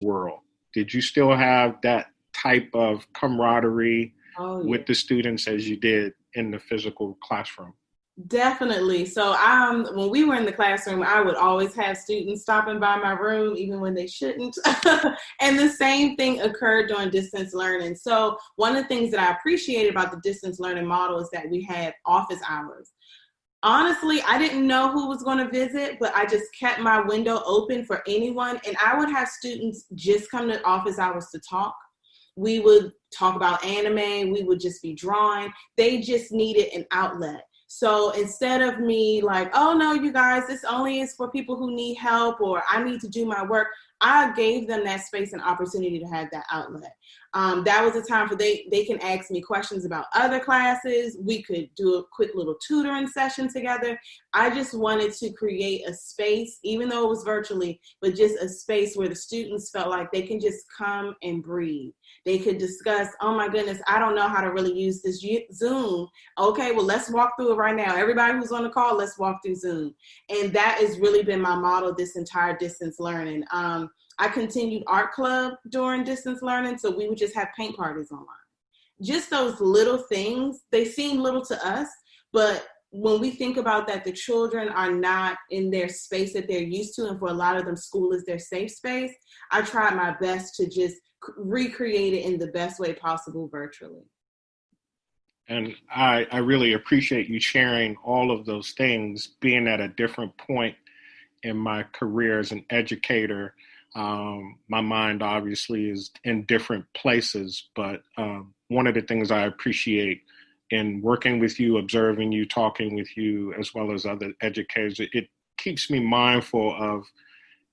world? Did you still have that type of camaraderie Oh, yeah. with the students as you did in the physical classroom? Definitely. So when we were in the classroom, I would always have students stopping by my room, even when they shouldn't. And the same thing occurred during distance learning. So one of the things that I appreciated about the distance learning model is that we had office hours. Honestly, I didn't know who was going to visit, but I just kept my window open for anyone. And I would have students just come to office hours to talk. We would talk about anime. We would just be drawing. They just needed an outlet. So instead of me like, oh no, you guys, this only is for people who need help or I need to do my work, I gave them that space and opportunity to have that outlet. That was a time for they can ask me questions about other classes. We could do a quick little tutoring session together. I just wanted to create a space, even though it was virtually, but just a space where the students felt like they can just come and breathe. They could discuss, oh my goodness, I don't know how to really use this Zoom. Okay, well, let's walk through it right now. Everybody who's on the call, let's walk through Zoom. And that has really been my model this entire distance learning. I continued art club during distance learning, so we would just have paint parties online. Just those little things, they seem little to us, but when we think about that, the children are not in their space that they're used to, and for a lot of them, school is their safe space. I tried my best to just recreate it in the best way possible virtually. And I really appreciate you sharing all of those things, being at a different point in my career as an educator. My mind obviously is in different places, but one of the things I appreciate in working with you, observing you, talking with you, as well as other educators, it keeps me mindful of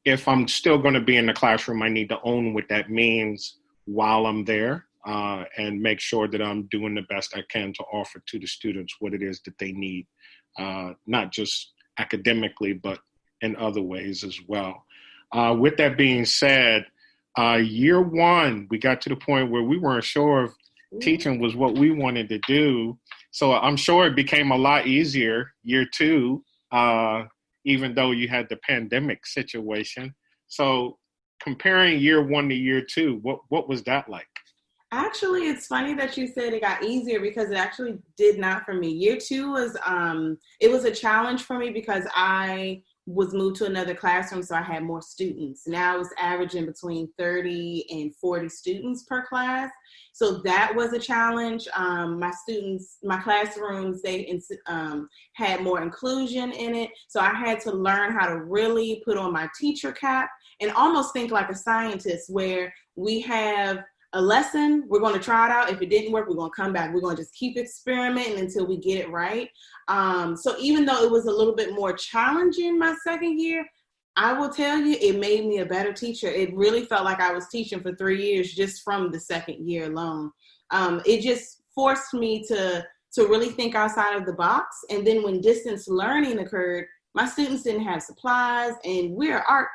if I'm still going to be in the classroom, I need to own what that means while I'm there and make sure that I'm doing the best I can to offer to the students what it is that they need, not just academically, but in other ways as well. With that being said, year one, we got to the point where we weren't sure if teaching was what we wanted to do. So I'm sure it became a lot easier year two, even though you had the pandemic situation. So comparing year one to year two, what was that like? Actually, it's funny that you said it got easier because it actually did not for me. Year two was it was a challenge for me because I was moved to another classroom, so I had more students. Now I was averaging between 30 and 40 students per class. So that was a challenge. My students, my classrooms, they had more inclusion in it. So I had to learn how to really put on my teacher cap and almost think like a scientist where we have a lesson, we're going to try it out. If it didn't work, we're going to come back. We're going to just keep experimenting until we get it right. So even though it was a little bit more challenging my second year, I will tell you, it made me a better teacher. It really felt like I was teaching for 3 years just from the second year alone. It just forced me to really think outside of the box. And then when distance learning occurred, my students didn't have supplies, and we're art,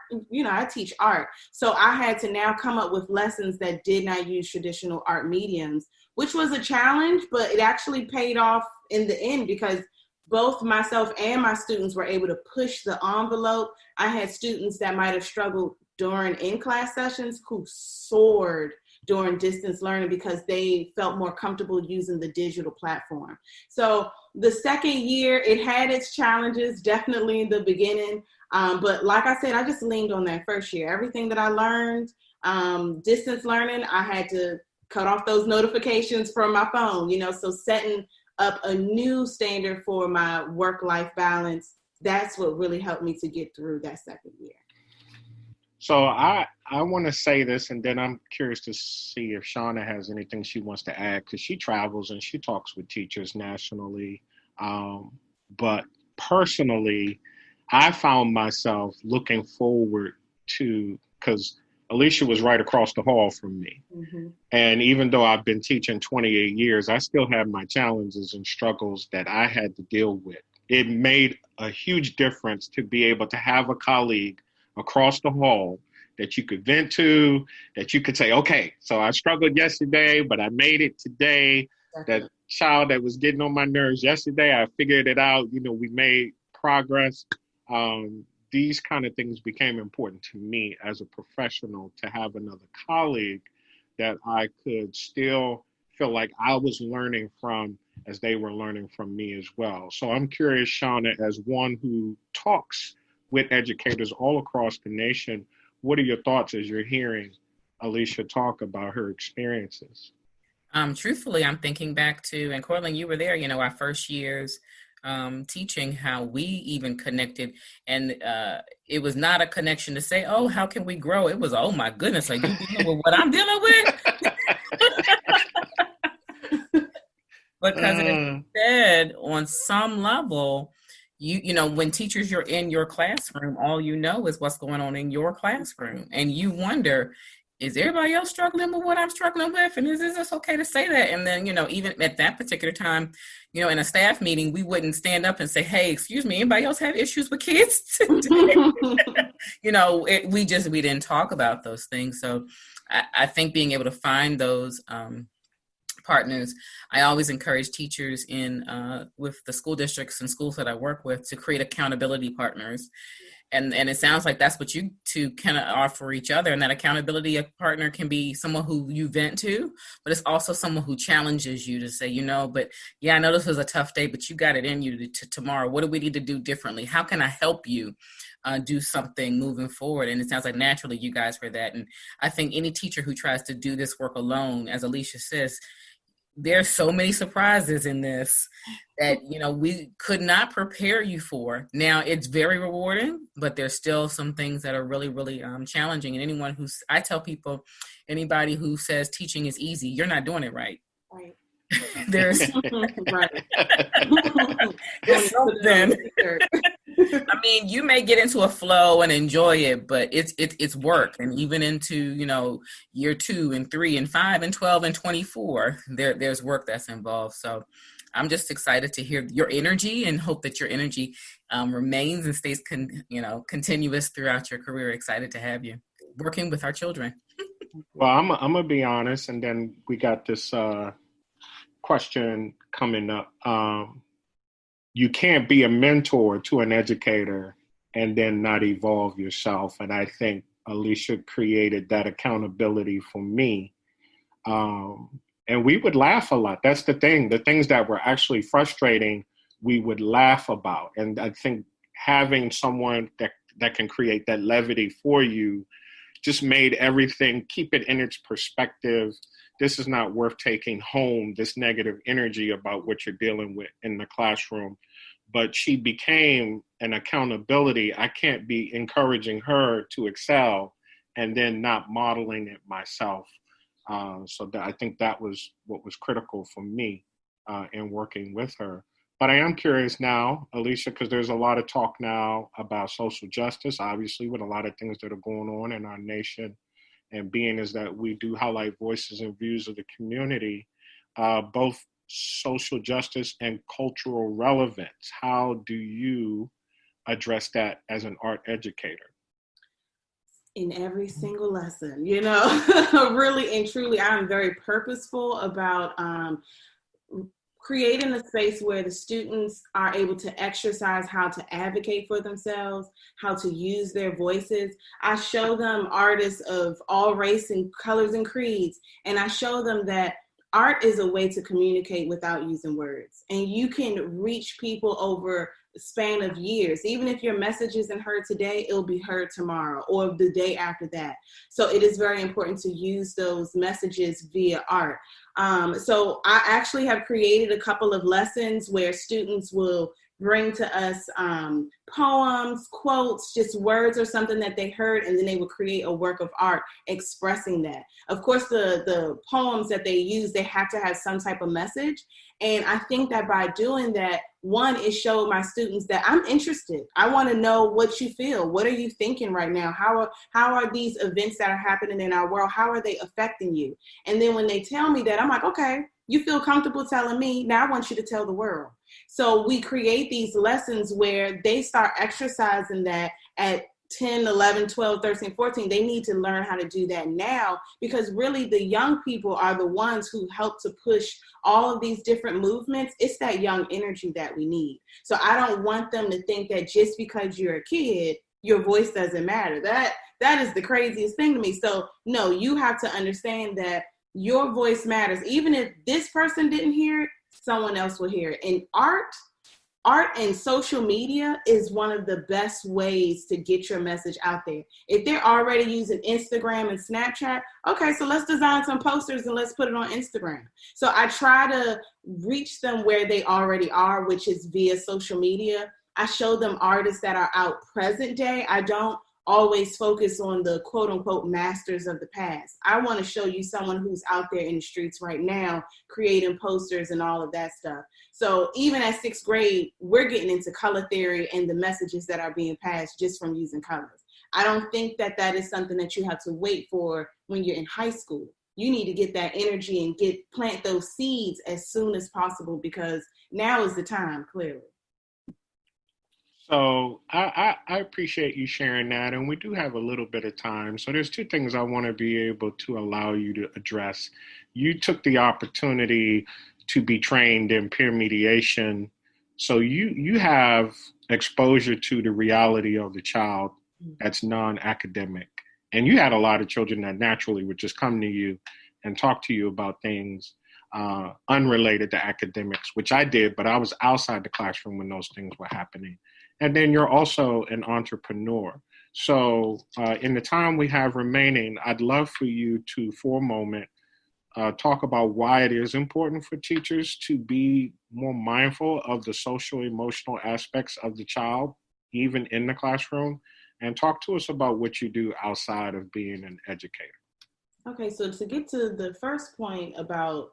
I teach art. So I had to now come up with lessons that did not use traditional art mediums, which was a challenge, but it actually paid off in the end because both myself and my students were able to push the envelope. I had students that might have struggled during in-class sessions who soared during distance learning because they felt more comfortable using the digital platform. So the second year, it had its challenges, definitely in the beginning. But like I said, I just leaned on that first year. Everything that I learned, distance learning, I had to cut off those notifications from my phone, so setting up a new standard for my work-life balance, that's what really helped me to get through that second year. So I want to say this, and then I'm curious to see if Shauna has anything she wants to add, because she travels and she talks with teachers nationally. But personally, I found myself looking forward to, because Alisha was right across the hall from me. Mm-hmm. And even though I've been teaching 28 years, I still have my challenges and struggles that I had to deal with. It made a huge difference to be able to have a colleague across the hall that you could vent to, that you could say, okay, so I struggled yesterday, but I made it today. That child that was getting on my nerves yesterday, I figured it out. We made progress. these kind of things became important to me as a professional, to have another colleague that I could still feel like I was learning from as they were learning from me as well. So I'm curious, Shauna, as one who talks with educators all across the nation, what are your thoughts as you're hearing Alisha talk about her experiences? Truthfully, I'm thinking back to, and Cortland, you were there, our first years teaching, how we even connected. And it was not a connection to say, oh, how can we grow? It was, oh my goodness, are you dealing with what I'm dealing with? Because instead, on some level, when teachers, you're in your classroom, all you know is what's going on in your classroom. And you wonder, is everybody else struggling with what I'm struggling with? And is this okay to say that? And then, even at that particular time, in a staff meeting, we wouldn't stand up and say, hey, excuse me, anybody else have issues with kids today? We didn't talk about those things. So I think being able to find those partners, I always encourage teachers with the school districts and schools that I work with to create accountability partners. And it sounds like that's what you two kind of offer each other. And that accountability partner can be someone who you vent to, but it's also someone who challenges you to say, but yeah, I know this was a tough day, but you got it in you to tomorrow. What do we need to do differently? How can I help you do something moving forward? And it sounds like naturally you guys were that. And I think any teacher who tries to do this work alone, as Alisha says, there's so many surprises in this that, we could not prepare you for. Now, it's very rewarding, but there's still some things that are really, really challenging. And I tell people, anybody who says teaching is easy, you're not doing it right. Right. There's right. something. I mean, you may get into a flow and enjoy it, but it's work. And even into, year 2 and 3 and 5 and 12 and 24, there's work that's involved. So I'm just excited to hear your energy and hope that your energy remains and stays, continuous throughout your career. Excited to have you working with our children. Well, I'm going to be honest, and then we got this question coming up. You can't be a mentor to an educator and then not evolve yourself. And I think Alisha created that accountability for me. And we would laugh a lot. That's the thing. The things that were actually frustrating, we would laugh about. And I think having someone that can create that levity for you just made everything, keep it in its perspective. This is not worth taking home, this negative energy about what you're dealing with in the classroom. But she became an accountability. I can't be encouraging her to excel and then not modeling it myself. I think that was what was critical for me in working with her. But I am curious now, Alisha, because there's a lot of talk now about social justice, obviously, with a lot of things that are going on in our nation. And being is that we do highlight voices and views of the community, both social justice and cultural relevance. How do you address that as an art educator? In every single lesson, really and truly, I'm very purposeful about creating a space where the students are able to exercise how to advocate for themselves, how to use their voices. I show them artists of all race and colors and creeds, and I show them that art is a way to communicate without using words. And you can reach people over the span of years. Even if your message isn't heard today, it'll be heard tomorrow or the day after that. So it is very important to use those messages via art. So I actually have created a couple of lessons where students will bring to us poems, quotes, just words or something that they heard, and then they will create a work of art expressing that. Of course, the poems that they use, they have to have some type of message. And I think that by doing that, one, it showed my students that I'm interested. I want to know what you feel. What are you thinking right now? How are these events that are happening in our world, how are they affecting you? And then when they tell me that, I'm like, okay, you feel comfortable telling me, now I want you to tell the world. So we create these lessons where they start exercising that at 10, 11, 12, 13, 14, they need to learn how to do that now, because really the young people are the ones who help to push all of these different movements. It's that young energy that we need. So I don't want them to think that just because you're a kid, your voice doesn't matter. That is the craziest thing to me. So no, you have to understand that your voice matters. Even if this person didn't hear it, someone else will hear it. And art and social media is one of the best ways to get your message out there. If they're already using Instagram and Snapchat, okay, so let's design some posters and let's put it on Instagram. So I try to reach them where they already are, which is via social media. I show them artists that are out present day. I don't always focus on the quote unquote masters of the past. I want to show you someone who's out there in the streets right now, creating posters and all of that stuff. So even at 6th grade, we're getting into color theory and the messages that are being passed just from using colors. I don't think that is something that you have to wait for when you're in high school. You need to get that energy and plant those seeds as soon as possible, because now is the time, clearly. So I appreciate you sharing that, and we do have a little bit of time. So there's two things I want to be able to allow you to address. You took the opportunity to be trained in peer mediation, so you have exposure to the reality of the child that's non-academic. And you had a lot of children that naturally would just come to you and talk to you about things unrelated to academics, which I did, but I was outside the classroom when those things were happening. And then you're also an entrepreneur. So in the time we have remaining, I'd love for you to, for a moment, talk about why it is important for teachers to be more mindful of the social emotional aspects of the child, even in the classroom, and talk to us about what you do outside of being an educator. Okay, so to get to the first point about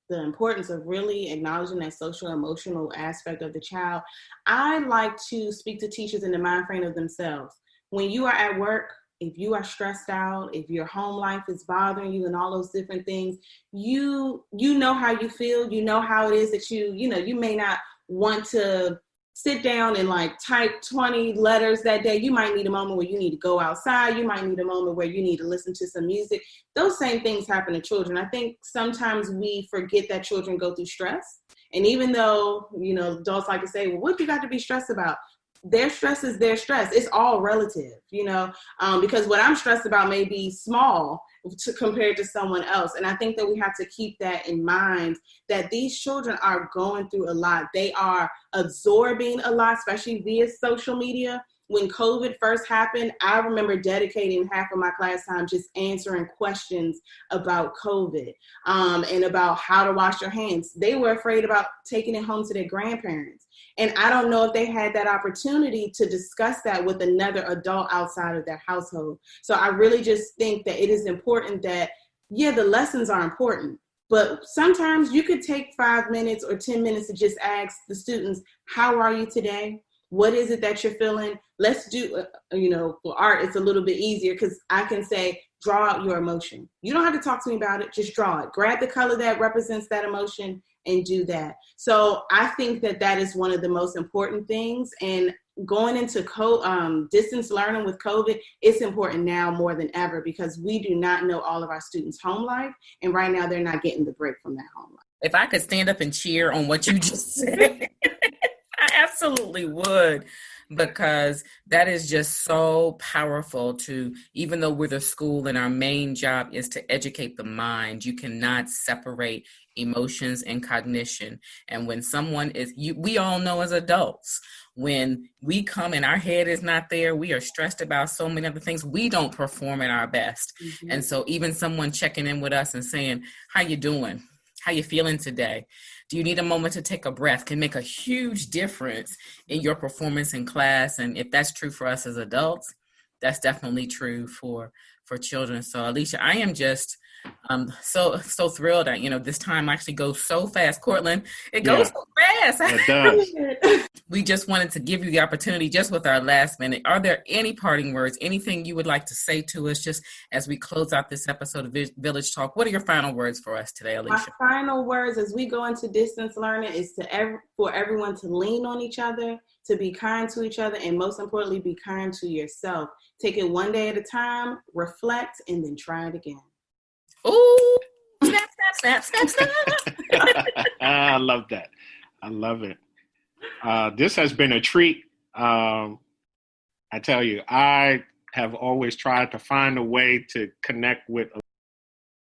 the importance of really acknowledging that social emotional aspect of the child, I like to speak to teachers in the mind frame of themselves. When you are at work, if you are stressed out, if your home life is bothering you and all those different things, you know how you feel, you know how it is that you may not want to sit down and like type 20 letters that day. You might need a moment where you need to go outside. You might need a moment where you need to listen to some music. Those same things happen to children. I think sometimes we forget that children go through stress. And even though, adults like to say, well, what you got to be stressed about? Their stress is their stress. It's all relative, because what I'm stressed about may be small compared to someone else. And I think that we have to keep that in mind, that these children are going through a lot. They are absorbing a lot, especially via social media. When COVID first happened, I remember dedicating half of my class time just answering questions about COVID and about how to wash your hands. They were afraid about taking it home to their grandparents. And I don't know if they had that opportunity to discuss that with another adult outside of their household. So I really just think that it is important that, the lessons are important, but sometimes you could take 5 minutes or 10 minutes to just ask the students, how are you today? What is it that you're feeling? Let's do, for art, it's a little bit easier because I can say, draw out your emotion. You don't have to talk to me about it. Just draw it. Grab the color that represents that emotion and do that. So I think that is one of the most important things. And going into distance learning with COVID, it's important now more than ever because we do not know all of our students' home life. And right now they're not getting the break from that home life. If I could stand up and cheer on what you just said, I absolutely would, because that is just so powerful to, even though we're the school and our main job is to educate the mind, you cannot separate emotions and cognition. And when someone we all know as adults, when we come and our head is not there, we are stressed about so many other things, we don't perform at our best. Mm-hmm. And so even someone checking in with us and saying, how you doing? How you feeling today? Do you need a moment to take a breath? Can make a huge difference in your performance in class. And if that's true for us as adults, that's definitely true for children. So Alisha, I am just so thrilled that, this time actually goes so fast. Cortland, it goes so fast. It does. We just wanted to give you the opportunity just with our last minute. Are there any parting words, anything you would like to say to us just as we close out this episode of Village Talk? What are your final words for us today, Alisha? My final words as we go into distance learning is for everyone to lean on each other, to be kind to each other, and most importantly, be kind to yourself. Take it one day at a time, reflect, and then try it again. Ooh, snap. I love that. I love it. This has been a treat. I tell you, I have always tried to find a way to connect with